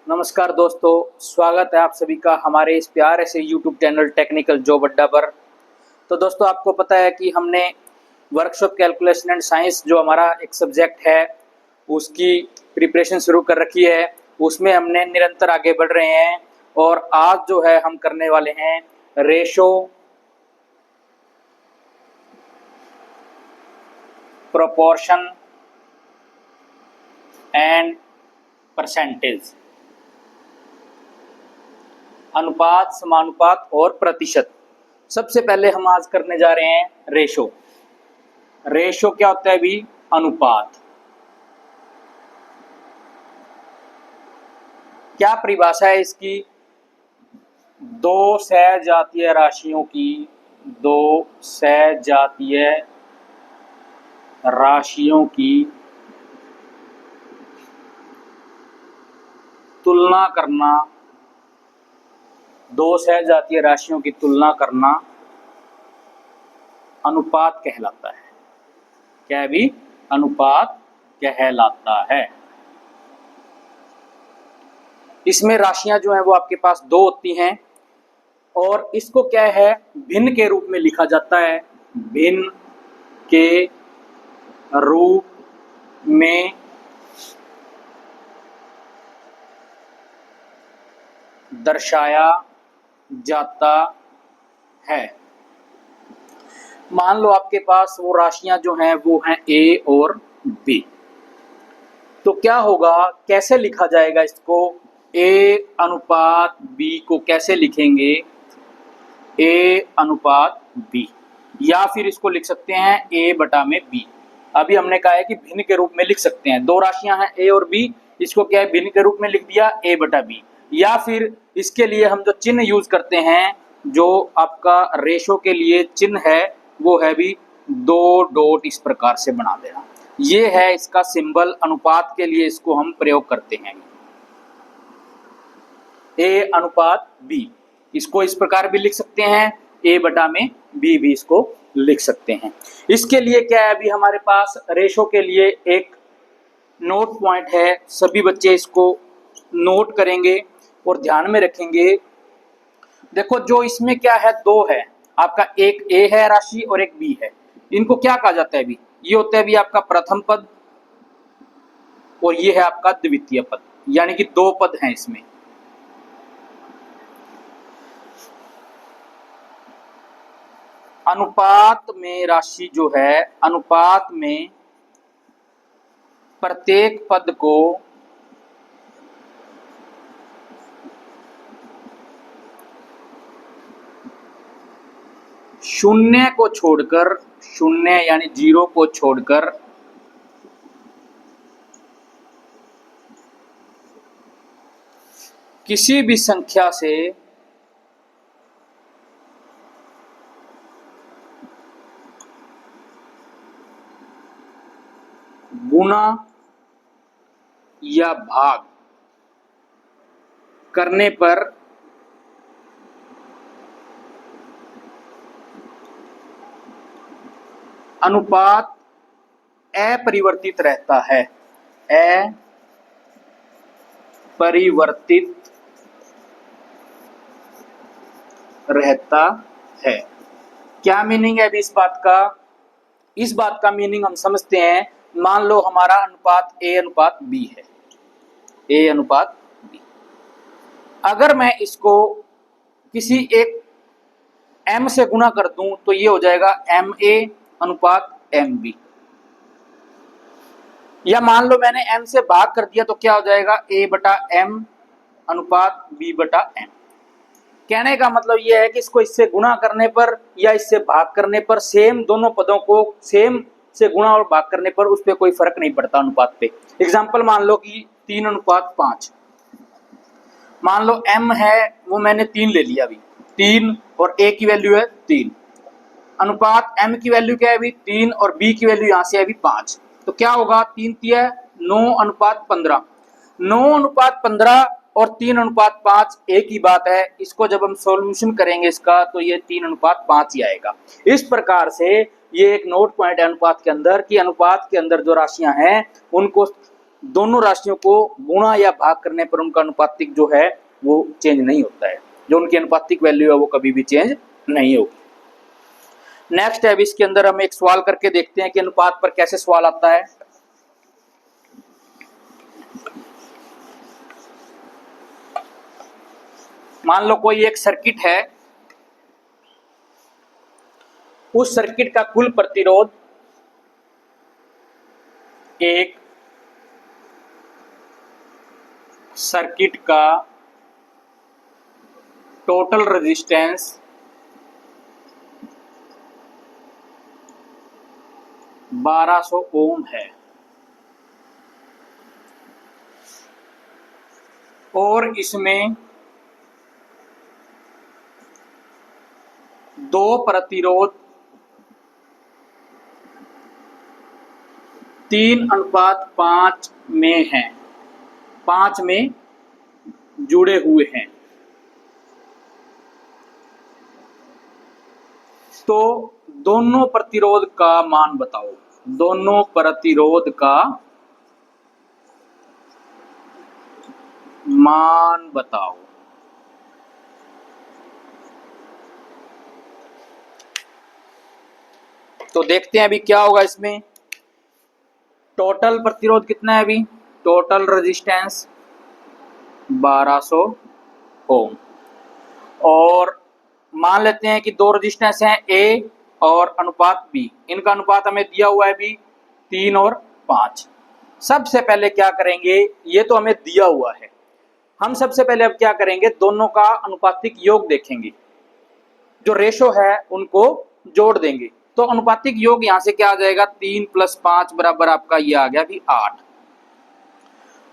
नमस्कार दोस्तों, स्वागत है आप सभी का हमारे इस प्यारे से YouTube चैनल टेक्निकल जॉब अड्डा पर। तो दोस्तों, आपको पता है कि हमने वर्कशॉप कैलकुलेशन एंड साइंस जो हमारा एक सब्जेक्ट है उसकी प्रिपरेशन शुरू कर रखी है। उसमें हमने निरंतर आगे बढ़ रहे हैं और आज जो है हम करने वाले हैं रेशो, प्रोपोर्शन एंड परसेंटेज, अनुपात, समानुपात और प्रतिशत। सबसे पहले हम आज करने जा रहे हैं रेशो। रेशो क्या होता है भी? अनुपात। क्या परिभाषा है इसकी? दो सहजातीय राशियों की, दो सहजातीय राशियों की तुलना करना, दो सहजातीय राशियों की तुलना करना अनुपात कहलाता है। क्या भी? अनुपात कहलाता है। इसमें राशियां जो हैं वो आपके पास दो होती हैं और इसको क्या है, भिन्न के रूप में लिखा जाता है। भिन्न के रूप में दर्शाया जाता है। मान लो आपके पास वो राशियां जो हैं वो हैं ए और बी। तो क्या होगा, कैसे लिखा जाएगा इसको? ए अनुपात बी को कैसे लिखेंगे? ए अनुपात बी, या फिर इसको लिख सकते हैं ए बटा में बी। अभी हमने कहा है कि भिन्न के रूप में लिख सकते हैं। दो राशियां हैं ए और बी, इसको क्या है, भिन्न के रूप में लिख दिया ए बटा बी। या फिर इसके लिए हम जो चिन्ह यूज करते हैं, जो आपका रेशो के लिए चिन्ह है वो है भी दो डॉट, इस प्रकार से बना देना। ये है इसका सिंबल। अनुपात के लिए इसको हम प्रयोग करते हैं ए अनुपात बी। इसको इस प्रकार भी लिख सकते हैं, ए बटा में बी भी इसको लिख सकते हैं। इसके लिए क्या है, अभी हमारे पास रेशो के लिए एक नोट पॉइंट है। सभी बच्चे इसको नोट करेंगे और ध्यान में रखेंगे। देखो, जो इसमें क्या है, दो है आपका, एक ए है राशि और एक बी है। इनको क्या कहा जाता है? भी ये होता है भी आपका प्रथम पद और ये है आपका द्वितीय पद, यानी कि दो पद हैं इसमें। अनुपात में राशि जो है, अनुपात में प्रत्येक पद को शून्य को छोड़कर, शून्य यानी जीरो को छोड़कर किसी भी संख्या से गुणा या भाग करने पर अनुपात अपरिवर्तित रहता है। अपरिवर्तित रहता है। क्या मीनिंग है अभी इस बात का? इस बात का मीनिंग हम समझते हैं। मान लो हमारा अनुपात ए अनुपात बी है, ए अनुपात बी। अगर मैं इसको किसी एक m से गुणा कर दूं तो ये हो जाएगा एम ए अनुपात एम बी। या मान लो मैंने m से भाग कर दिया तो क्या हो जाएगा, a बटा m अनुपात b बटा m। कहने का मतलब यह है कि इसको इससे गुणा करने पर या इससे भाग करने पर, सेम दोनों पदों को सेम से गुणा और भाग करने पर उस पर कोई फर्क नहीं पड़ता अनुपात पे। एग्जाम्पल मान लो कि 3 अनुपात 5। मान लो m है वो मैंने 3 ले लिया, अभी 3 और a की वैल्यू है 3। अनुपात m की वैल्यू क्या है अभी 3 और b की वैल्यू यहां से है अभी 5। तो क्या होगा, 3 3 9 अनुपात 15। 9 अनुपात 15 और 3 अनुपात 5 एक ही बात है। इसको जब हम सॉल्यूशन करेंगे इसका तो ये 3 अनुपात 5 ही आएगा। इस प्रकार से ये एक नोट पॉइंट है अनुपात के अंदर, कि अनुपात के अंदर जो राशियां हैं उनको दोनों राशियों को गुणा या भाग करने पर उनका अनुपातिक जो है वो चेंज नहीं होता है, जो उनकी अनुपातिक वैल्यू है वो कभी भी चेंज नहीं होगी। नेक्स्ट है, इसके अंदर हम एक सवाल करके देखते हैं कि अनुपात पर कैसे सवाल आता है। मान लो कोई एक सर्किट है, उस सर्किट का कुल प्रतिरोध एक सर्किट का टोटल रेजिस्टेंस 1200 ओम है और इसमें दो प्रतिरोध 3:5 में हैं, 5 में जुड़े हुए हैं। तो दोनों प्रतिरोध का मान बताओ, दोनों प्रतिरोध का मान बताओ। तो देखते हैं अभी क्या होगा इसमें। टोटल प्रतिरोध कितना है, अभी टोटल रेजिस्टेंस 1200 ओम, और मान लेते हैं कि दो रेजिस्टेंस हैं ए और अनुपात बी, इनका अनुपात हमें दिया हुआ है भी 3 और 5। सबसे पहले क्या करेंगे, ये तो हमें दिया हुआ है, हम सबसे पहले अब क्या करेंगे, दोनों का अनुपातिक योग देखेंगे, जो रेशो है उनको जोड़ देंगे। तो अनुपातिक योग यहां से क्या आ जाएगा, 3 + 5 बराबर आपका ये आ गया भी 8।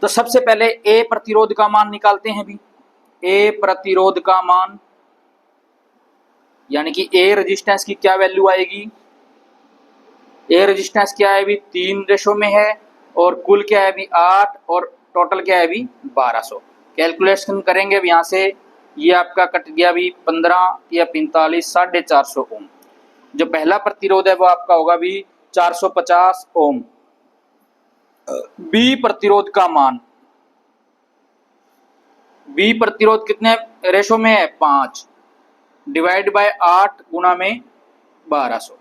तो सबसे पहले ए प्रतिरोध का मान निकालते हैं भी। ए प्रतिरोध का मान यानी कि ए रेजिस्टेंस की क्या वैल्यू आएगी, ए रेजिस्टेंस क्या है भी 3 रेशो में है और कुल क्या है भी 8 और टोटल क्या है भी 1200। कैलकुलेशन करेंगे अब यहाँ से, ये आपका कट गया भी 15 या 45 450 ओम। जो पहला प्रतिरोध है वो आपका होगा भी 450 ओम। बी प्रतिरोध का मान, बी प्रतिरोध कितने रेशो में है 5, डिवाइड बाय 8 गुना में 1200।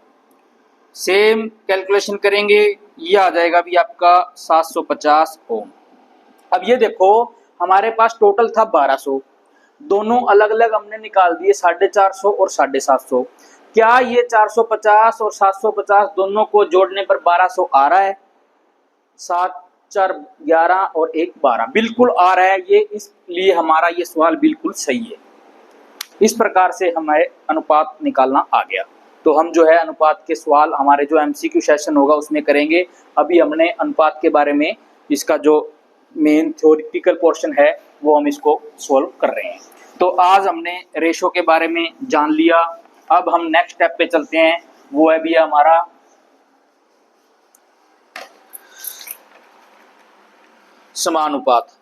सेम कैलकुलेशन करेंगे, ये आ जाएगा भी आपका 750 ओम। अब ये देखो हमारे पास टोटल था 1200, दोनों अलग अलग हमने निकाल दिए 450 और 750। क्या ये 450 और 750 दोनों को जोड़ने पर 1200 आ रहा है? 7 4 11 और 1 12 बिल्कुल आ रहा है। ये इसलिए हमारा ये सवाल बिल्कुल सही है। इस प्रकार से हमें अनुपात निकालना आ गया। तो हम जो है अनुपात के सवाल हमारे जो एमसीक्यू सेशन होगा उसमें करेंगे। अभी हमने अनुपात के बारे में इसका जो मेन थ्योरेटिकल पोर्शन है वो हम इसको सोल्व कर रहे हैं। तो आज हमने रेशो के बारे में जान लिया। अब हम नेक्स्ट स्टेप पे चलते हैं, वो है भी हमारा समानुपात।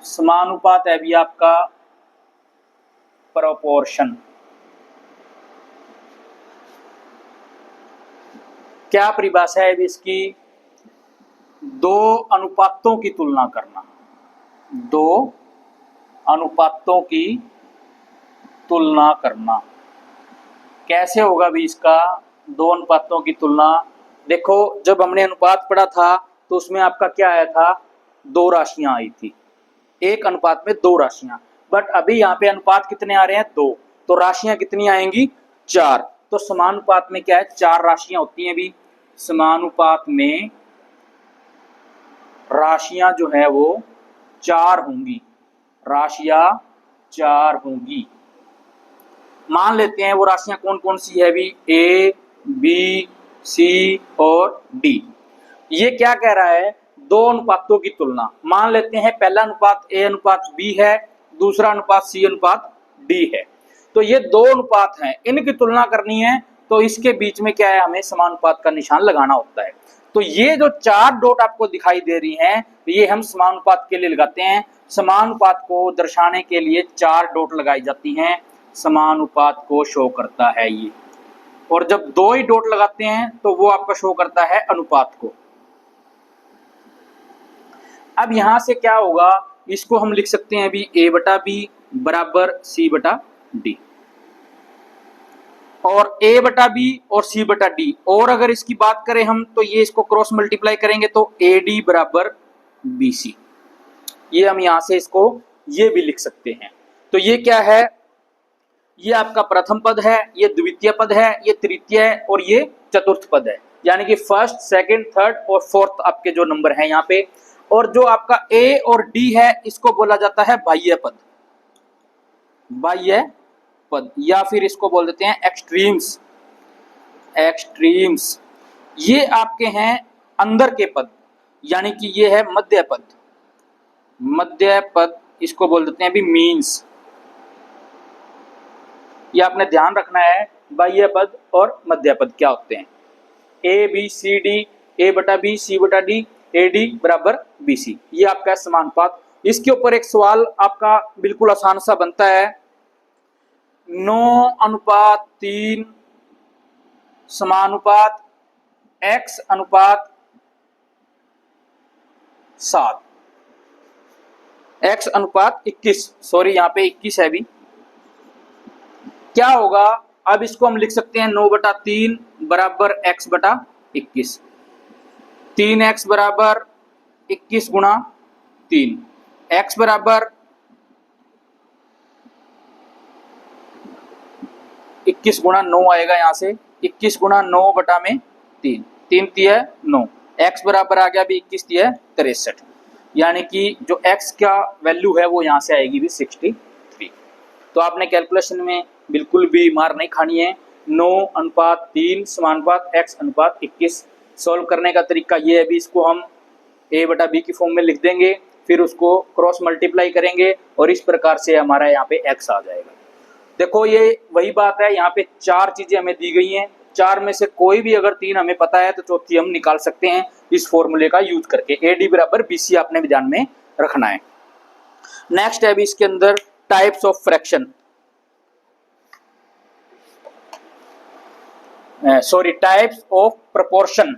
समानुपात है भी आपका प्रोपोर्शन। क्या परिभाषा है भी इसकी? दो अनुपातों की तुलना करना, दो अनुपातों की तुलना करना। कैसे होगा भी इसका दो अनुपातों की तुलना? देखो जब हमने अनुपात पढ़ा था तो उसमें आपका क्या आया था, दो राशियां आई थी, एक अनुपात में दो राशियां। बट अभी यहाँ पे अनुपात कितने आ रहे हैं, दो, तो राशियां कितनी आएंगी, 4। तो समानुपात में क्या है, 4 राशियां होती हैं भी। समानुपात में राशियां जो है वो 4 होंगी, राशियां 4 होंगी। मान लेते हैं वो राशियां कौन कौन सी है भी, ए बी सी और डी। ये क्या कह रहा है, दो अनुपातों की तुलना। मान लेते हैं पहला अनुपात ए अनुपात बी है, दूसरा अनुपात सी अनुपात डी है। तो ये दो अनुपात हैं, इनकी तुलना करनी है, तो इसके बीच में क्या है, हमें समानुपात का निशान लगाना होता है। तो ये जो 4 डॉट आपको दिखाई दे रही हैं, ये हम समानुपात के लिए लगाते हैं। समानुपात को दर्शाने के लिए 4 डॉट लगाई जाती हैं, समानुपात को शो करता है ये। और जब 2 ही डॉट लगाते हैं तो वो आपका शो करता है अनुपात को। अब यहां से क्या होगा, इसको हम लिख सकते हैं अभी a बटा बी बराबर c बटा डी, और a बटा बी और c बटा डी। और अगर इसकी बात करें हम तो ये इसको क्रॉस मल्टीप्लाई करेंगे तो AD बराबर BC। ये हम यहां से इसको ये भी लिख सकते हैं। तो ये क्या है, ये आपका प्रथम पद है, ये द्वितीय पद है, ये तृतीय है और ये चतुर्थ पद है। यानी कि फर्स्ट, सेकंड, थर्ड और फोर्थ आपके जो नंबर हैं यहाँ पे। और जो आपका A और D है इसको बोला जाता है बाह्य पद, बाह्य पद, या फिर इसको बोल देते हैं एक्सट्रीम्स, एक्सट्रीम्स। ये आपके हैं अंदर के पद, यानी कि ये है मध्य पद, मध्य पद इसको बोल देते हैं अभी मीन्स। ये आपने ध्यान रखना है बाह्य पद और मध्य पद क्या होते हैं। A B C D, A बटा B C बटा D, AD बराबर BC, ये आपका समानुपात। इसके ऊपर एक सवाल आपका बिल्कुल आसान सा बनता है, 9:3 समानुपात X अनुपात 7, X अनुपात 21, सॉरी यहाँ पे 21 है अभी। क्या होगा, अब इसको हम लिख सकते हैं 9/3 बराबर X बटा 21, 3X बराबर 21 गुणा 3, X बराबर 21 गुणा 9 आएगा यहाँ से, 21 गुणा 9 बटा में 3, 3 तिया 9, X बराबर आ गया भी 21 तिया 63। यानी कि जो X का वैल्यू है वो यहाँ से आएगी भी 63। तो आपने कैलकुलेशन में बिल्कुल भी मार नहीं खानी है। 9:3 समानुपात X अनुपात 21 सॉल्व करने का तरीका ये है भी, इसको हम A बटा B की फॉर्म में लिख देंगे, फिर उसको क्रॉस मल्टीप्लाई करेंगे और इस प्रकार से हमारा यहाँ पे X आ जाएगा। देखो ये वही बात है, यहाँ पे 4 चीजें हमें दी गई हैं, 4 में से कोई भी अगर 3 हमें पता है तो चौथी हम निकाल सकते हैं इस फॉर्मूले का यूज करके। AD बराबर BC आपने भी ध्यान में रखना है। नेक्स्ट है भी इसके अंदर types of fraction, sorry types of proportion.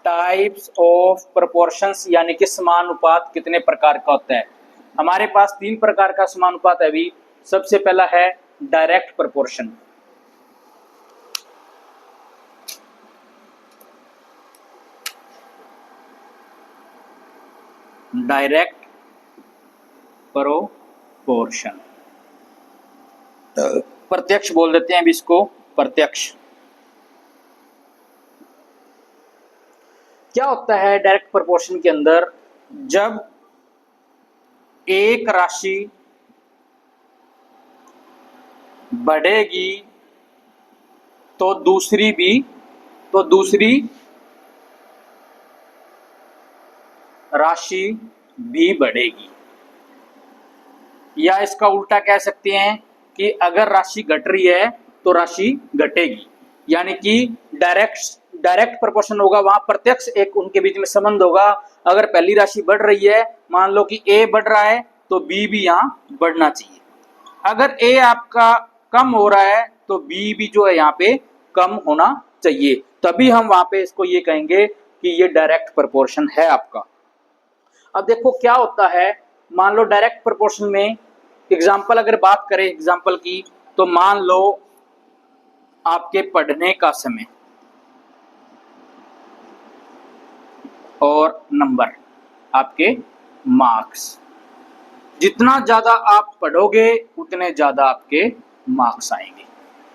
Types of proportions यानी कि समानुपात कितने प्रकार का होता है। हमारे पास 3 प्रकार का समानुपात है अभी। सबसे पहला है डायरेक्ट प्रोपोर्शन, डायरेक्ट प्रोपोर्शन, प्रत्यक्ष बोल देते हैं अभी इसको, प्रत्यक्ष। क्या होता है डायरेक्ट प्रोपोर्शन के अंदर, जब एक राशि बढ़ेगी तो दूसरी राशि भी बढ़ेगी, या इसका उल्टा कह सकते हैं कि अगर राशि घट रही है तो राशि घटेगी। यानी कि डायरेक्ट प्रोपोर्शन होगा, वहां प्रत्यक्ष एक उनके बीच में संबंध होगा। अगर पहली राशि बढ़ रही है, मान लो कि A बढ़ रहा है तो B भी यहां बढ़ना चाहिए। अगर A आपका कम हो रहा है तो B भी जो है यहाँ पे कम होना चाहिए, तभी हम वहां पे इसको ये कहेंगे कि ये डायरेक्ट प्रोपोर्शन है आपका। अब देखो क्या होता है, मान लो डायरेक्ट प्रोपोर्शन में एग्जाम्पल अगर बात करें एग्जाम्पल की, तो मान लो आपके पढ़ने का समय और नंबर, आपके मार्क्स, जितना ज्यादा आप पढ़ोगे उतने ज्यादा आपके मार्क्स आएंगे।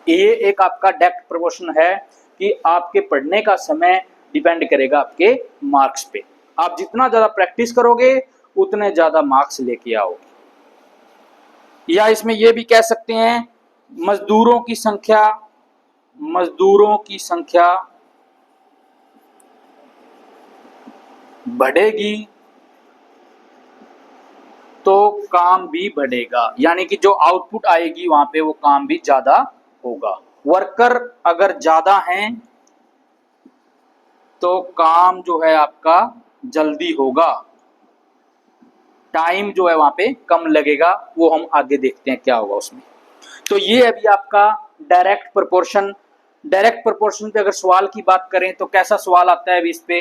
ये एक आपका डायरेक्ट प्रोपोर्शन है कि आपके पढ़ने का समय डिपेंड करेगा आपके मार्क्स पे। आप जितना ज्यादा प्रैक्टिस करोगे उतने ज्यादा मार्क्स लेके आओगे। या इसमें यह भी कह सकते हैं मजदूरों की संख्या बढ़ेगी तो काम भी बढ़ेगा, यानी कि जो आउटपुट आएगी वहां पे वो काम भी ज्यादा होगा। वर्कर अगर ज्यादा हैं तो काम जो है आपका जल्दी होगा, टाइम जो है वहां पे कम लगेगा, वो हम आगे देखते हैं क्या होगा उसमें। तो ये अभी आपका डायरेक्ट प्रोपोर्शन। डायरेक्ट प्रोपोर्शन पे अगर सवाल की बात करें तो कैसा सवाल आता है अभी इस पे,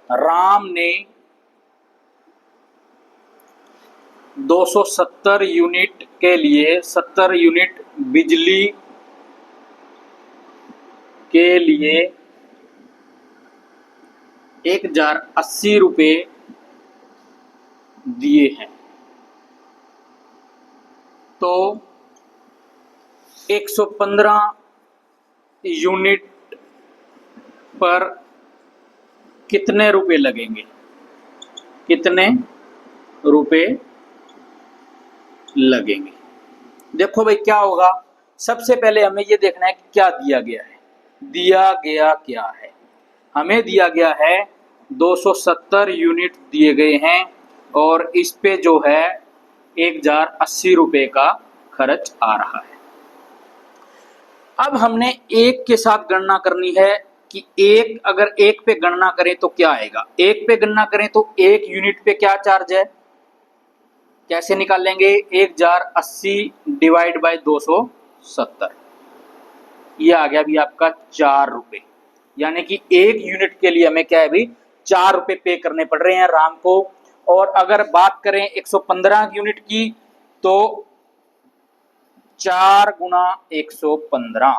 राम ने 270 यूनिट के लिए 70 यूनिट बिजली के लिए 1080 रुपये दिए हैं, तो 115 यूनिट पर कितने रुपए लगेंगे, कितने रुपए लगेंगे। देखो भाई क्या होगा, सबसे पहले हमें ये देखना है कि क्या दिया गया है। दिया गया क्या है, हमें दिया गया है 270 यूनिट दिए गए हैं और इस पे जो है 1080 रुपये का खर्च आ रहा है। अब हमने एक के साथ गणना करनी है कि एक, अगर एक पे गणना करें तो क्या आएगा। एक पे गणना करें तो एक यूनिट पे क्या चार्ज है, कैसे निकाल लेंगे, 1080 डिवाइड बाय 270, ये आ गया अभी आपका 4 रुपए, यानी कि एक यूनिट के लिए हमें क्या है अभी 4 रुपए पे करने पड़ रहे हैं राम को। और अगर बात करें 115 यूनिट की तो 4 गुना 115,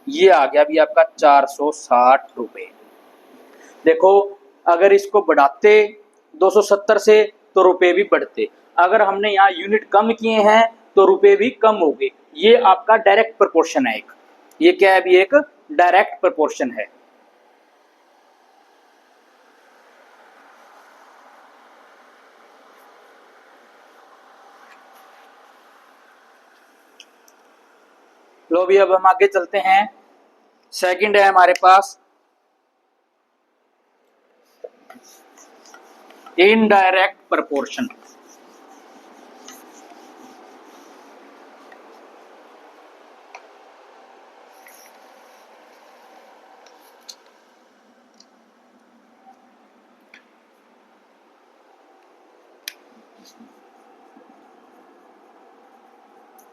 ये आ गया अभी आपका 460 रुपए। देखो अगर इसको बढ़ाते 270 से तो रुपए भी बढ़ते, अगर हमने यहाँ यूनिट कम किए हैं तो रुपए भी कम हो गए। ये आपका डायरेक्ट प्रोपोर्शन है एक, ये क्या है अभी एक डायरेक्ट प्रोपोर्शन है। लो भी अब हम आगे चलते हैं। सेकंड है हमारे पास इनडायरेक्ट प्रोपोर्शन।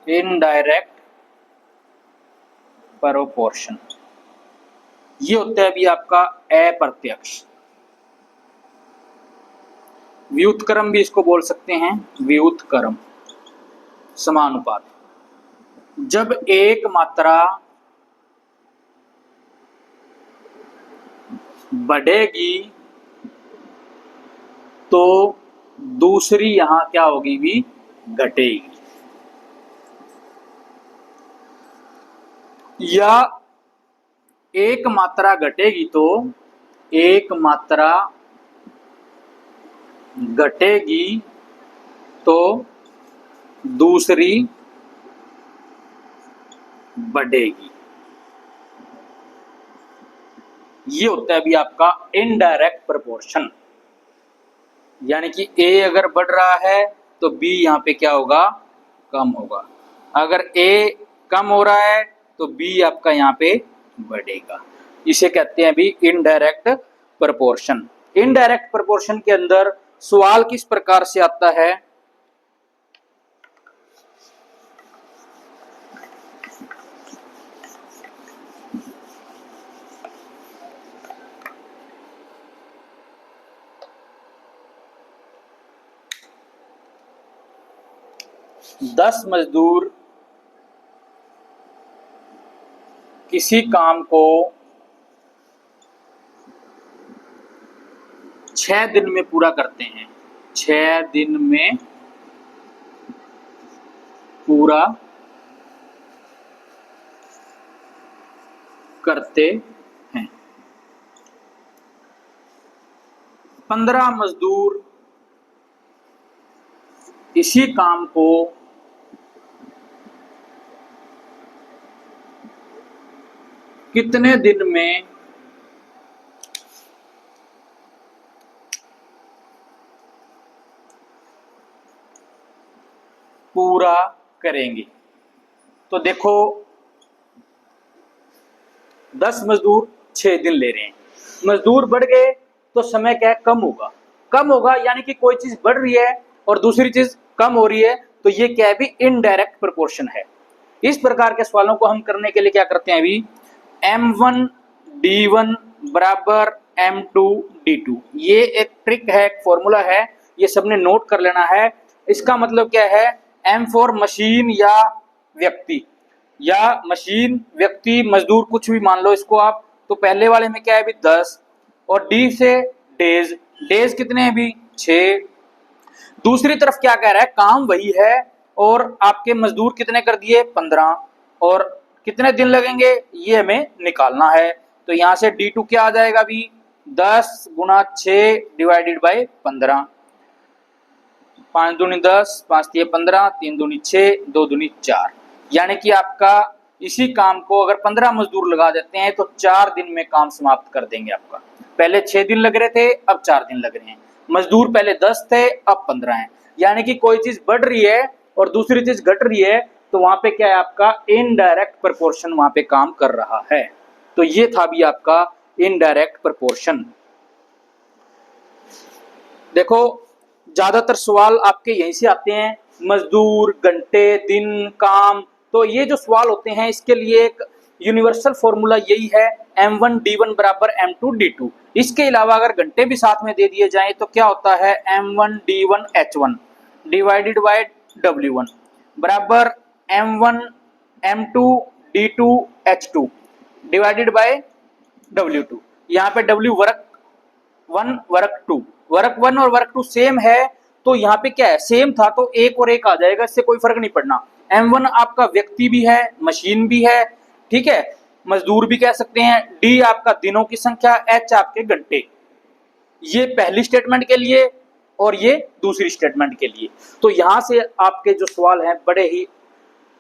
इनडायरेक्ट प्रोपोर्शन ये होता है अभी आपका अप्रत्यक्ष, व्युत्क्रम भी इसको बोल सकते हैं, व्युत्क्रम समानुपात। जब एक मात्रा बढ़ेगी तो दूसरी यहां क्या होगी भी घटेगी, या एक मात्रा घटेगी तो एक मात्रा घटेगी तो दूसरी बढ़ेगी। ये होता है अभी आपका इनडायरेक्ट प्रोपोर्शन, यानी कि ए अगर बढ़ रहा है तो बी यहाँ पे क्या होगा, कम होगा। अगर ए कम हो रहा है तो बी आपका यहाँ पे बढ़ेगा। इसे कहते हैं अभी इनडायरेक्ट प्रोपोर्शन। इनडायरेक्ट प्रोपोर्शन के अंदर सवाल किस प्रकार से आता है, दस मजदूर किसी काम को 6 दिन में पूरा करते हैं, 6 दिन में पूरा करते हैं। 15 मजदूर इसी काम को कितने दिन में पूरा करेंगे। तो देखो 10 मजदूर 6 दिन ले रहे हैं, मजदूर बढ़ गए तो समय क्या है, कम होगा। कम होगा यानी कि कोई चीज बढ़ रही है और दूसरी चीज कम हो रही है, तो ये क्या है भी, इनडायरेक्ट प्रोपोर्शन है। इस प्रकार के सवालों को हम करने के लिए क्या करते हैं अभी, M1 D1 बराबर M2 D2, ये एक ट्रिक है, एक फॉर्मूला है, ये सबने नोट कर लेना है। इसका मतलब क्या है, M फॉर मशीन या व्यक्ति, या मशीन व्यक्ति मजदूर कुछ भी मान लो इसको आप। तो पहले वाले में क्या है भी 10, और डी से डेज, डेज कितने हैं भी 6। दूसरी तरफ क्या कह रहा है, काम वही है और आपके मजदूर कितने कर दिए 15, और कितने दिन लगेंगे ये हमें निकालना है। तो यहां से D2 क्या आ जाएगा भी, 10 गुना 6 डिवाइडेड बाई 15, 5 दूनी 10, 5 तिये 15, 3 दूनी 6, 2 दूनी 4, यानी कि आपका इसी काम को अगर 15 मजदूर लगा देते हैं तो 4 दिन में काम समाप्त कर देंगे आपका। पहले 6 दिन लग रहे थे, अब 4 दिन लग रहे हैं। मजदूर पहले 10 थे, अब 15 हैं। यानी कि कोई चीज बढ़ रही है और दूसरी चीज घट रही है, तो वहां पे क्या है, आपका इनडायरेक्ट प्रोपोर्शन वहां पे काम कर रहा है। तो ये था भी आपका इनडायरेक्ट प्रोपोर्शन। देखो ज्यादातर सवाल आपके यहीं से आते हैं, मजदूर, घंटे, दिन, काम। तो ये जो सवाल होते हैं इसके लिए एक यूनिवर्सल फॉर्मूला यही है, M1 D1 बराबर M2 D2। इसके अलावा अगर घंटे भी साथ में दे दिए जाएं तो क्या होता है, M1 D1 H1 divided by W1 बराबर M1 M2 D2 H2 divided by W2। यहाँ पे W वर्क 1 वर्क 2, वर्क 1 और वर्क 2 सेम है, तो यहाँ पे क्या है, सेम था तो एक और एक आ जाएगा, इससे कोई फर्क नहीं पड़ना। M1 आपका व्यक्ति भी है, मशीन भी है, ठीक है, मजदूर भी कह सकते हैं, D आपका दिनों की संख्या, H आपके घंटे। ये पहली स्टेटमेंट के लिए और ये दूसरी स्टेटमेंट के लिए। तो यहां से आपके जो सवाल हैं बड़े ही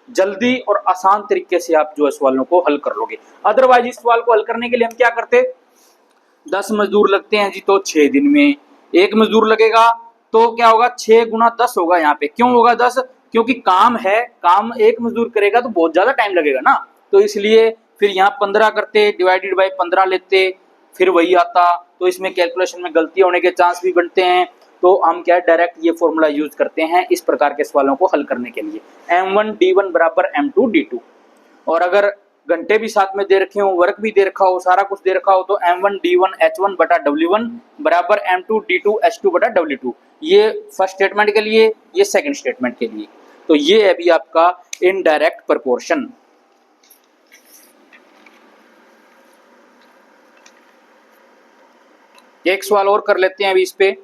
जल्दी और आसान तरीके से आप जो है सवालों को हल कर लोगे। अदरवाइज इस सवाल को हल करने के लिए हम क्या करते, 10 मजदूर लगते हैं जी तो 6 दिन में, एक मजदूर लगेगा तो क्या होगा, 6 गुना 10 होगा। यहाँ पे क्यों होगा 10, क्योंकि काम है, काम एक मजदूर करेगा तो बहुत ज्यादा टाइम लगेगा ना, तो इसलिए फिर यहाँ 15 करते, डिवाइडेड बाई 15 लेते, फिर वही आता। तो इसमें कैलकुलेशन में गलती होने के चांस भी बनते हैं, तो हम क्या डायरेक्ट ये फॉर्मूला यूज करते हैं इस प्रकार के सवालों को हल करने के लिए, M1 D1 बराबर M2 D2। और अगर घंटे भी साथ में दे रखे हो, वर्क भी दे रखा हो, सारा कुछ दे रखा हो, तो M1 D1 H1 बटा W1 बराबर M2 D2 H2 बटा W2। ये फर्स्ट स्टेटमेंट के लिए, ये सेकंड स्टेटमेंट के लिए। तो ये है अभी आपका इनडायरेक्ट प्रोपोर्शन। एक सवाल और कर लेते हैं अभी इस पे।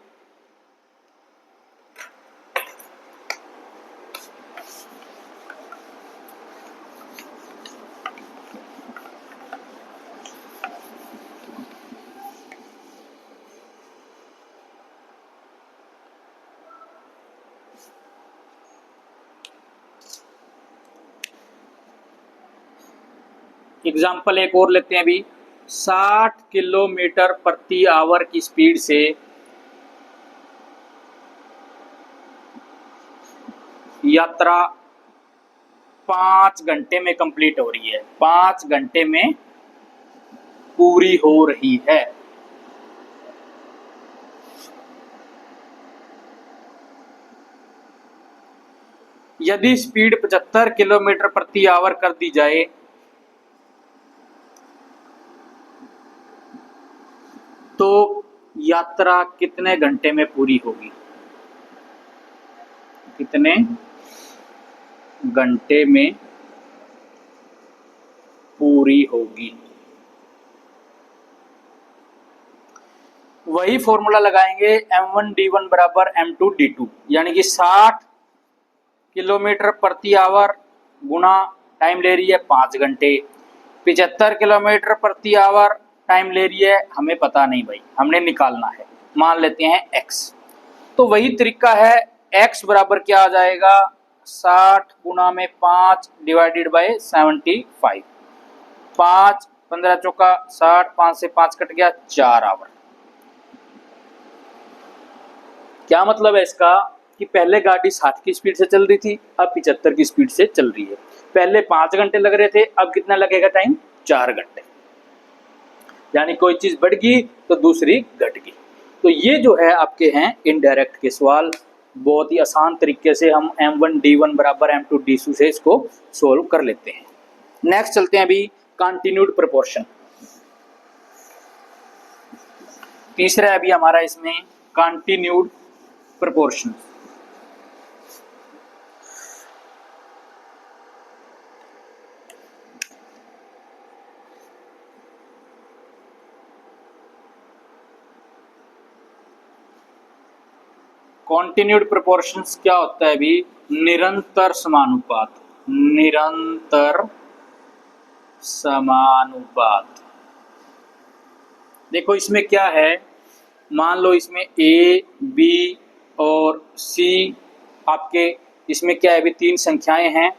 एग्जाम्पल एक और लेते हैं अभी, 60 किलोमीटर प्रति आवर की स्पीड से यात्रा 5 घंटे में कंप्लीट हो रही है, 5 घंटे में पूरी हो रही है। यदि स्पीड 75 किलोमीटर प्रति आवर कर दी जाए तो यात्रा कितने घंटे में पूरी होगी, कितने घंटे में पूरी होगी। वही फॉर्मूला लगाएंगे, M1 D1 बराबर M2 D2, यानी कि 60 किलोमीटर प्रति आवर गुना टाइम ले रही है 5 घंटे, 75 किलोमीटर प्रति आवर टाइम ले रही है, हमें पता नहीं भाई, हमने निकालना है, मान लेते हैं x। तो वही तरीका है, x बराबर क्या आ जाएगा, 60 गुना में 5 डिवाइडेड बाय 75, 5 15 चौका 60, 5 से 5 कट गया, 4 आवर। क्या मतलब है इसका कि पहले गाड़ी 60 की स्पीड से चल रही थी, अब 75 की स्पीड से चल रही है। पहले 5 घंटे लग रहे थे, अब कितना लगेगा टाइम, 4 घंटे। यानी कोई चीज बढ़ गई तो दूसरी घट गई। तो ये जो है आपके हैं इनडायरेक्ट के सवाल, बहुत ही आसान तरीके से हम m1 d1 बराबर m2 d2 से इसको सोल्व कर लेते हैं। नेक्स्ट चलते हैं अभी कंटिन्यूड प्रोपोर्शन। तीसरा है अभी हमारा इसमें कंटिन्यूड प्रोपोर्शन। कॉन्टिन्यूड प्रोपोर्शंस क्या होता है अभी, निरंतर समानुपात। निरंतर समानुपात। देखो इसमें क्या है, मान लो इसमें ए बी और सी आपके इसमें क्या है अभी 3 संख्याएं हैं।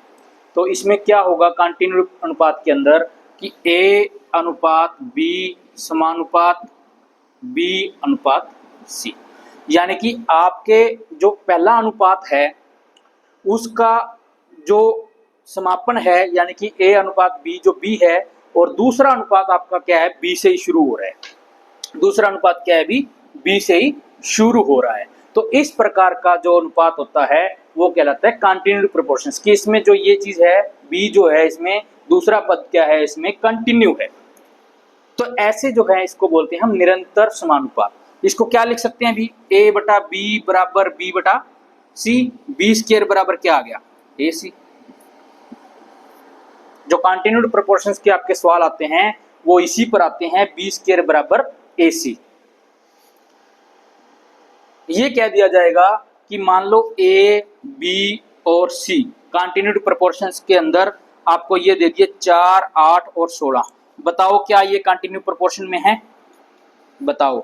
तो इसमें क्या होगा कंटिन्यूड अनुपात के अंदर कि ए अनुपात बी समानुपात बी अनुपात सी। यानी कि आपके जो पहला अनुपात है उसका जो समापन है यानी कि ए अनुपात बी जो बी है, और दूसरा अनुपात आपका क्या है बी से ही शुरू हो रहा है। दूसरा अनुपात क्या है अभी बी से ही शुरू हो रहा है। तो इस प्रकार का जो अनुपात होता है वो कहलाता है कंटिन्यूड प्रोपोर्शंस। कि इसमें जो ये चीज है बी जो है इसमें दूसरा पद क्या है इसमें कंटिन्यू है। तो ऐसे जो है इसको बोलते हैं हम निरंतर समानुपात। इसको क्या लिख सकते हैं अभी, ए बटा बी बराबर बी बटा सी, बी स्क्वायर बराबर क्या आ गया ए सी। जो कंटिन्यूड प्रोपोर्शंस के आपके सवाल आते हैं वो इसी पर आते हैं, बी स्क्वायर बराबर ए सी। ये कह दिया जाएगा कि मान लो ए बी और सी कंटिन्यूड प्रोपोर्शंस के अंदर आपको ये दे दिए 4, 8 और 16। बताओ क्या ये कंटिन्यू प्रोपोर्शन में है, बताओ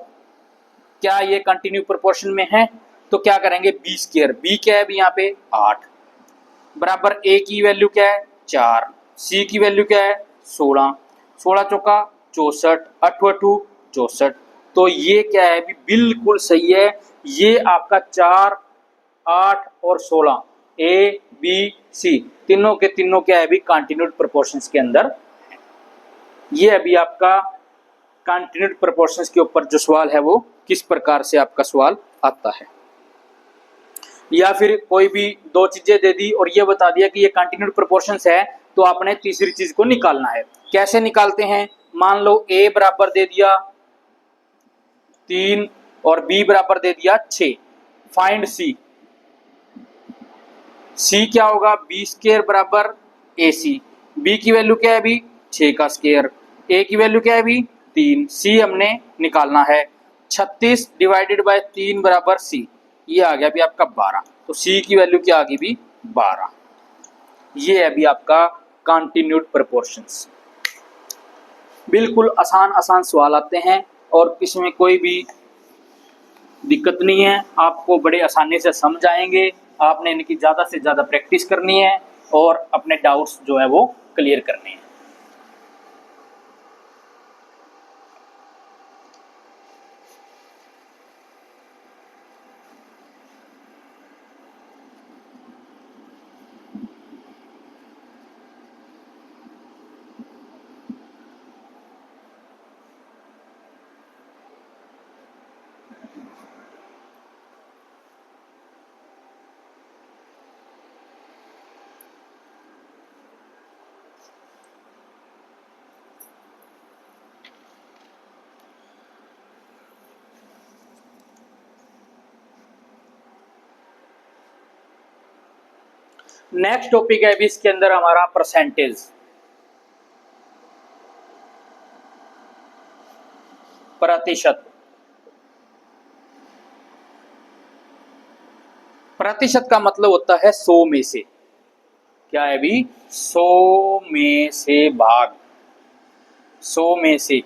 क्या ये कंटिन्यू प्रोपोर्शन में है। तो क्या करेंगे बी स्क्वायर, बी क्या है अभी यहाँ पे 8 बराबर ए की वैल्यू क्या है 4, सी की वैल्यू क्या है 16, 16 चौका 64, 8 8 64। तो ये क्या है अभी बिल्कुल सही है। ये आपका 4, 8 और 16 ए बी सी तीनों के तीनों क्या है अभी कंटिन्यूड प्रोपोर्शंस के अंदर। ये अभी आपका कंटिन्यूड प्रोपोर्शंस के ऊपर जो सवाल है वो किस प्रकार से आपका सवाल आता है। या फिर कोई भी 2 चीजें दे दी और ये बता दिया कि ये कंटिन्यूड प्रोपोर्शंस है, तो आपने तीसरी चीज को निकालना है। कैसे निकालते हैं, मान लो ए बराबर दे दिया 3 और बी बराबर दे दिया 6, फाइंड सी। सी क्या होगा बी स्क्वायर बराबर ए सी, बी की वैल्यू क्या है अभी 6 का स्क्वायर, ए की वैल्यू क्या है अभी 3, सी हमने निकालना है। 36 डिवाइडेड बाय 3 बराबर सी, ये आ गया अभी आपका 12। तो सी की वैल्यू क्या आ गई भी 12। ये अभी आपका कंटिन्यूड प्रोपोर्शंस। बिल्कुल आसान आसान सवाल आते हैं और इसमें कोई भी दिक्कत नहीं है, आपको बड़े आसानी से समझ आएंगे। आपने इनकी ज़्यादा से ज़्यादा प्रैक्टिस करनी है और अपने डाउट्स जो है वो क्लियर करने हैं। नेक्स्ट टॉपिक है अभी इसके अंदर हमारा परसेंटेज। प्रतिशत। प्रतिशत का मतलब होता है 100 में से। क्या है अभी 100 में से भाग, 100 में से।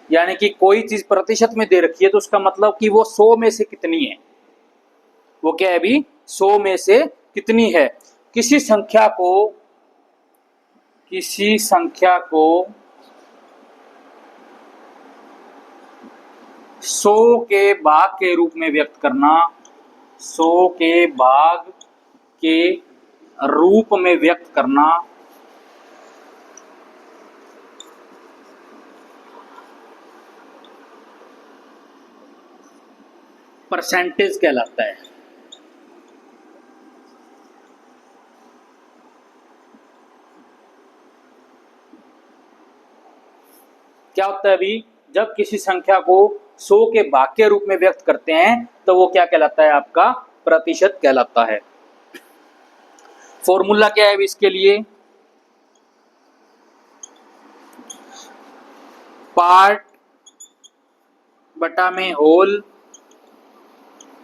यानी कि कोई चीज प्रतिशत में दे रखी है तो उसका मतलब कि वो 100 में से कितनी है, वो क्या है अभी 100 में से कितनी है। किसी संख्या को 100 के भाग के रूप में व्यक्त करना, 100 के भाग के रूप में व्यक्त करना परसेंटेज कहलाता है। क्या होता है अभी, जब किसी संख्या को 100 के भाग के रूप में व्यक्त करते हैं तो वो क्या कहलाता है, आपका प्रतिशत कहलाता है। फॉर्मूला क्या है अभी इसके लिए, पार्ट बटा में होल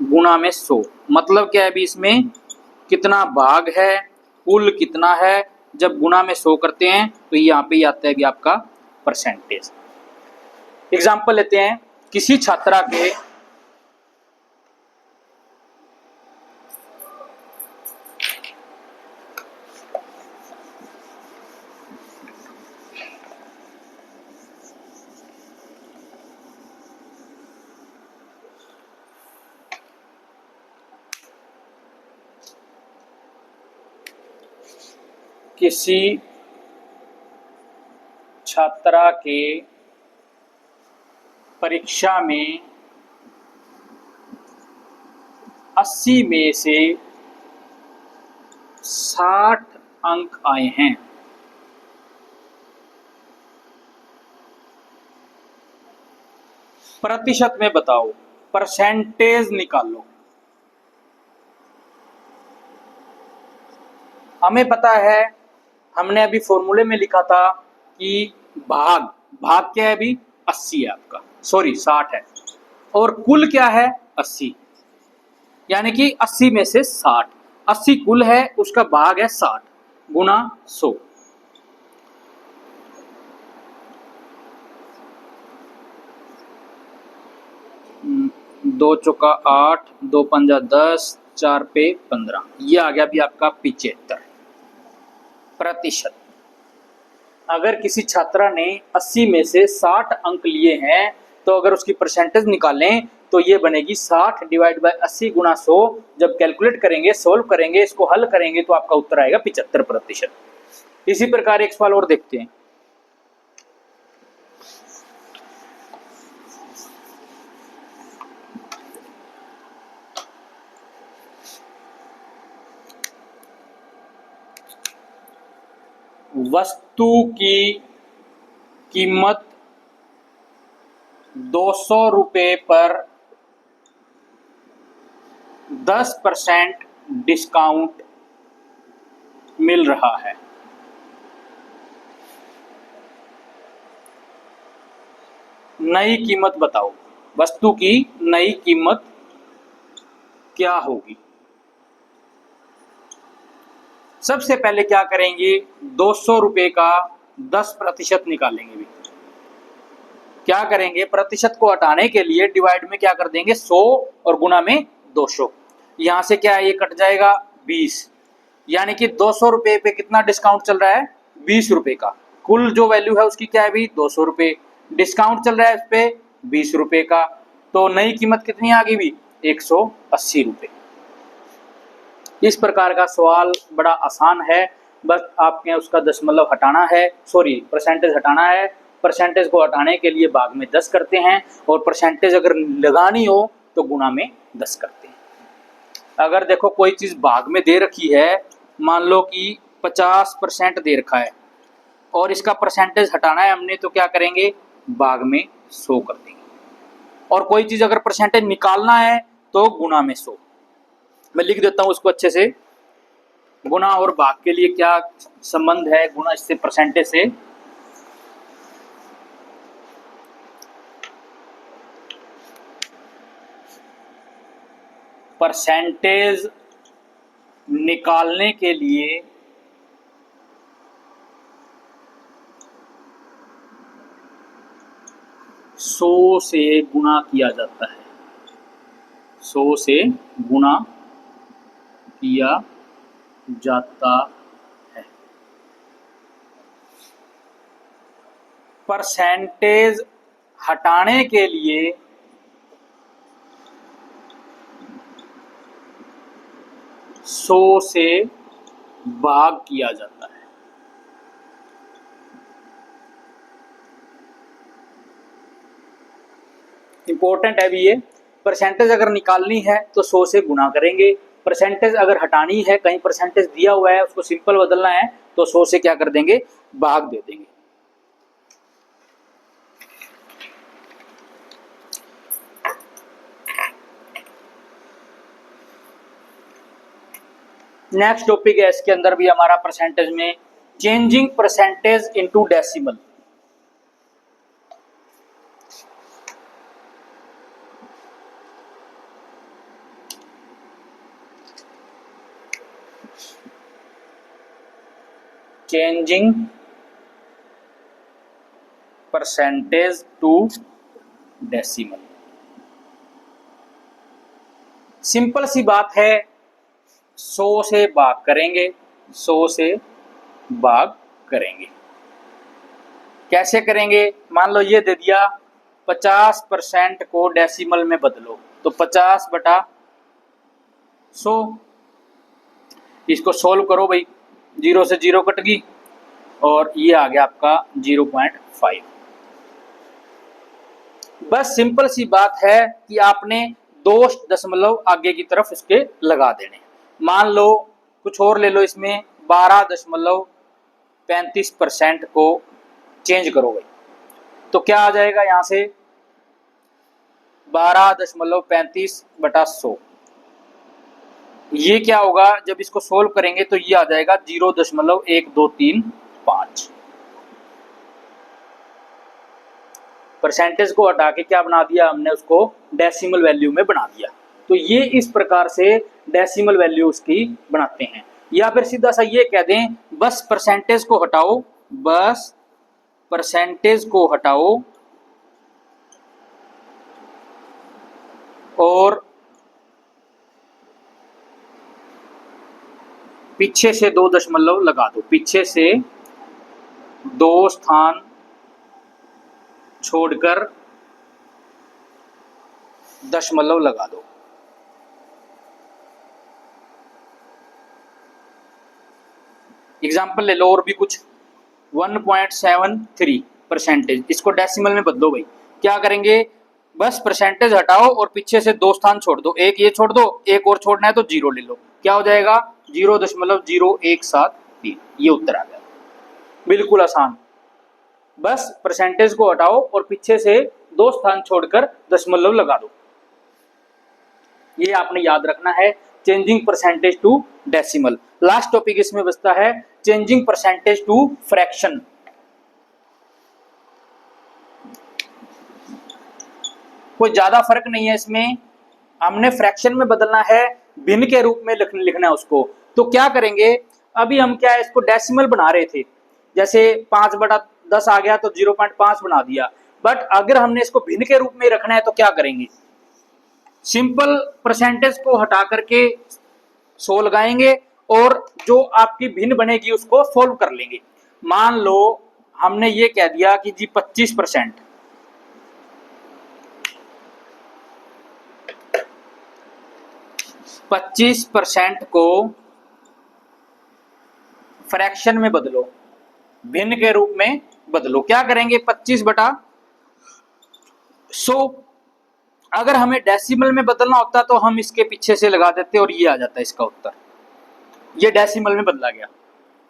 गुणा में 100। मतलब क्या है अभी, इसमें कितना भाग है, कुल कितना है, जब गुणा में 100 करते हैं तो यहाँ पे आता है कि आपका परसेंटेज। एग्जाम्पल लेते हैं, किसी छात्रा के परीक्षा में 80 में से 60 अंक आए हैं। प्रतिशत में बताओ, परसेंटेज निकालो। हमें पता है, हमने अभी फॉर्मूले में लिखा था कि भाग भाग क्या है अभी, 80 है आपका, सॉरी 60 है, और कुल क्या है 80, यानी कि 80 में से 60, 80 कुल है, उसका भाग है 60 गुना 100। दो चौका 8, दो पंजा 10, 4 पे 15, ये आ गया अभी आपका 75 प्रतिशत। अगर किसी छात्रा ने 80 में से 60 अंक लिए हैं तो अगर उसकी परसेंटेज निकालें तो ये बनेगी 60 डिवाइड बाय 80 गुना 100। जब कैलकुलेट करेंगे, सोल्व करेंगे, इसको हल करेंगे तो आपका उत्तर आएगा 75%। इसी प्रकार एक सवाल और देखते हैं। वस्तु की कीमत 200 रुपये पर 10% डिस्काउंट मिल रहा है। नई कीमत बताओ, वस्तु की नई कीमत क्या होगी। सबसे पहले क्या करेंगे, 200 रुपये का 10% निकालेंगे। भी क्या करेंगे, प्रतिशत को हटाने के लिए डिवाइड में क्या कर देंगे 100 और गुना में 200। यहां से क्या है, ये कट जाएगा 20, यानी कि 200 रुपये पे कितना डिस्काउंट चल रहा है, 20 रुपये का। कुल जो वैल्यू है उसकी क्या है भी 200 रुपये, डिस्काउंट चल रहा है इस पे 20 रुपये का, तो नई कीमत कितनी आ गई भी 180 रुपये। इस प्रकार का सवाल बड़ा आसान है, बस आपके उसका दशमलव हटाना है, सॉरी परसेंटेज हटाना है। परसेंटेज को हटाने के लिए भाग में 10 करते हैं, और परसेंटेज अगर लगानी हो तो गुणा में 10 करते हैं। अगर देखो कोई चीज़ भाग में दे रखी है, मान लो कि 50% दे रखा है और इसका परसेंटेज हटाना है हमने, तो क्या करेंगे, भाग में 100 कर देंगे। और कोई चीज़ अगर परसेंटेज निकालना है तो गुणा में 100। मैं लिख देता हूं उसको अच्छे से, गुणा और भाग के लिए क्या संबंध है, गुणा इससे परसेंटेज से, परसेंटेज निकालने के लिए 100 से गुणा किया जाता है, 100 से गुणा किया जाता है। परसेंटेज हटाने के लिए 100 से भाग किया जाता है। इंपॉर्टेंट है भी ये। परसेंटेज अगर निकालनी है तो 100 से गुना करेंगे, परसेंटेज अगर हटानी है, कहीं परसेंटेज दिया हुआ है उसको सिंपल बदलना है तो 100 से क्या कर देंगे, भाग दे देंगे। नेक्स्ट टॉपिक है, इसके अंदर भी हमारा परसेंटेज में changing percentage into decimal. Changing percentage to decimal. Simple सी बात है, 100 से भाग करेंगे, 100 से भाग करेंगे। कैसे करेंगे, मान लो ये दे दिया 50% को डेसिमल में बदलो, तो 50/100। इसको सोल्व करो भाई, 0 से 0 कट गई और ये आ गया आपका 0.5। बस सिंपल सी बात है कि आपने 2 दशमलव आगे की तरफ इसके लगा देने। मान लो कुछ और ले लो, इसमें 12.35% को चेंज करो भाई, तो क्या आ जाएगा यहां से 12.35/100। ये क्या होगा, जब इसको सोल्व करेंगे तो ये आ जाएगा 0.1235। परसेंटेज को हटा के क्या बना दिया हमने, उसको डेसिमल वैल्यू में बना दिया। तो ये इस प्रकार से डेसिमल वैल्यू उसकी बनाते हैं। या फिर सीधा सा ये कह दें, बस परसेंटेज को हटाओ, बस परसेंटेज को हटाओ और पीछे से 2 दशमलव लगा दो, पीछे से 2 स्थान छोड़कर दशमलव लगा दो। एग्जाम्पल ले लो और भी कुछ, 1.73%, इसको डेसिमल में बदलो भाई। क्या करेंगे, बस परसेंटेज हटाओ और पीछे से 2 स्थान छोड़ दो, एक ये छोड़ दो, एक और छोड़ना है तो 0 ले लो। क्या हो जाएगा 0.0173। ये उत्तर आ गया, बिल्कुल आसान। बस परसेंटेज को हटाओ और पीछे से 2 स्थान छोड़कर दशमलव लगा दो। ये आपने याद रखना है, changing percentage to decimal. Last topic इसमें बचता है चेंजिंग परसेंटेज टू फ्रैक्शन। कोई ज्यादा फर्क नहीं है इसमें, हमने फ्रैक्शन में बदलना है, भिन्न के रूप में लिखना है उसको। तो क्या करेंगे, अभी हम क्या है, इसको डेसिमल बना रहे थे, जैसे 5/10 आ गया तो 0.5 बना दिया। बट अगर हमने इसको भिन्न के रूप में रखना है तो क्या करेंगे, सिंपल परसेंटेज को हटा करके 100 लगाएंगे और जो आपकी भिन्न बनेगी उसको सोल्व कर लेंगे। मान लो हमने ये कह दिया कि जी 25%, 25% को फ्रैक्शन में बदलो, भिन्न के रूप में बदलो। क्या करेंगे, 25/100। अगर हमें डेसिमल में बदलना होता तो हम इसके पीछे से लगा देते और ये आ जाता इसका उत्तर। ये डेसिमल में बदला गया,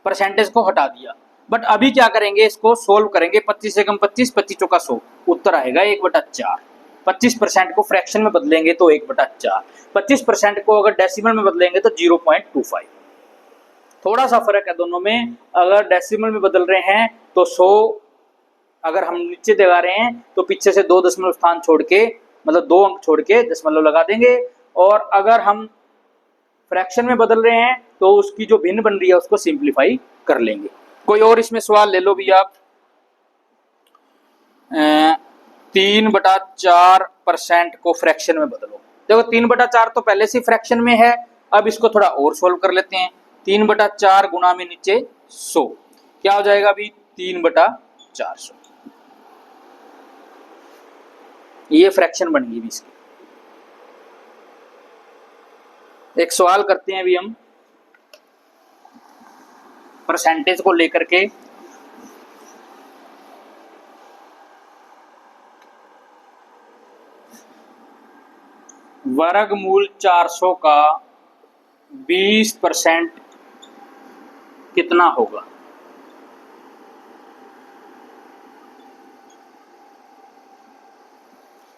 परसेंटेज को हटा दिया। बट अभी क्या करेंगे, इसको सोल्व करेंगे, 25 से कम 25, 25 चौका 100, उत्तर आएगा 1/4। 25% को फ्रैक्शन में बदलेंगे तो 1/4, 25% को अगर डेसिमल में बदलेंगे तो 0.25। थोड़ा सा फर्क है दोनों में। अगर डेसिमल में बदल रहे हैं तो 100 अगर हम नीचे लगा रहे हैं तो पीछे से 2 दशमलव स्थान छोड़ के, मतलब 2 अंक छोड़ के दशमलव लगा देंगे। और अगर हम फ्रैक्शन में बदल रहे हैं तो उसकी जो भिन्न बन रही है उसको सिंप्लीफाई कर लेंगे। कोई और इसमें सवाल ले लो भी आप। 3/4% को फ्रैक्शन में बदलो। देखो 3/4 तो पहले से फ्रैक्शन में है, अब इसको थोड़ा और सोल्व कर लेते हैं। 3/4 गुना में नीचे 100, क्या हो जाएगा अभी 3/400। ये फ्रैक्शन बन गई इसकी। एक सवाल करते हैं अभी हम परसेंटेज को लेकर के। वर्गमूल 400 का 20% कितना होगा?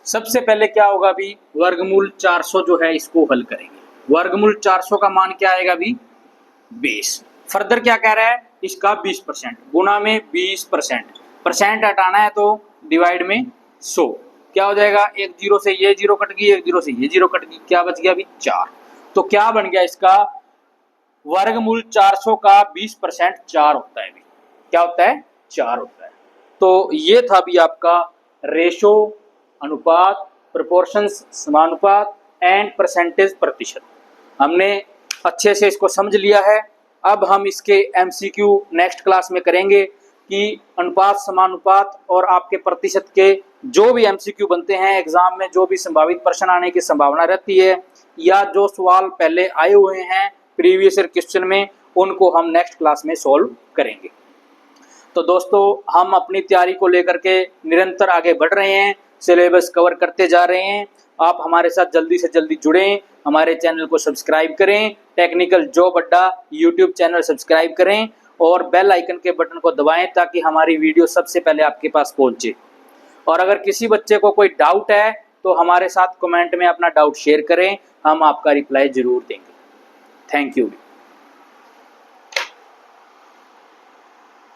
सबसे पहले क्या होगा अभी, वर्गमूल 400 जो है इसको हल करेंगे। वर्गमूल 400 का मान क्या आएगा अभी? 20। फर्दर क्या कह रहा है, इसका 20% गुना में 20%, परसेंट हटाना है तो डिवाइड में 100। क्या हो जाएगा, एक जीरो से ये जीरो कट गई, एक जीरो से ये जीरो कट गई, क्या बच गया अभी 4। तो क्या बन गया इसका, वर्गमूल 400 का 20% 4 होता है अभी। क्या होता है? 4 होता है। तो ये था अभी आपका रेशो, अनुपात, प्रोपोर्शंस समानुपात एंड परसेंटेज प्रतिशत। हमने अच्छे से इसको समझ लिया है। अब हम इसके एमसीक्यू नेक्स्ट क्लास में करेंगे कि अनुपात, समानुपात और आपके प्रतिशत के जो भी एमसीक्यू बनते हैं एग्जाम में, जो भी संभावित प्रश्न आने की संभावना रहती है या जो सवाल पहले आए हुए हैं प्रीवियस ईयर क्वेश्चन में, उनको हम नेक्स्ट क्लास में सॉल्व करेंगे। तो दोस्तों, हम अपनी तैयारी को लेकर के निरंतर आगे बढ़ रहे हैं, सिलेबस कवर करते जा रहे हैं। आप हमारे साथ जल्दी से जल्दी जुड़ें, हमारे चैनल को सब्सक्राइब करें, टेक्निकल जॉब अड्डा यूट्यूब चैनल सब्सक्राइब करें और बेल आइकन के बटन को दबाएं ताकि हमारी वीडियो सबसे पहले आपके पास पहुंचे। और अगर किसी बच्चे को कोई डाउट है तो हमारे साथ कमेंट में अपना डाउट शेयर करें, हम आपका रिप्लाई जरूर देंगे। Thank you.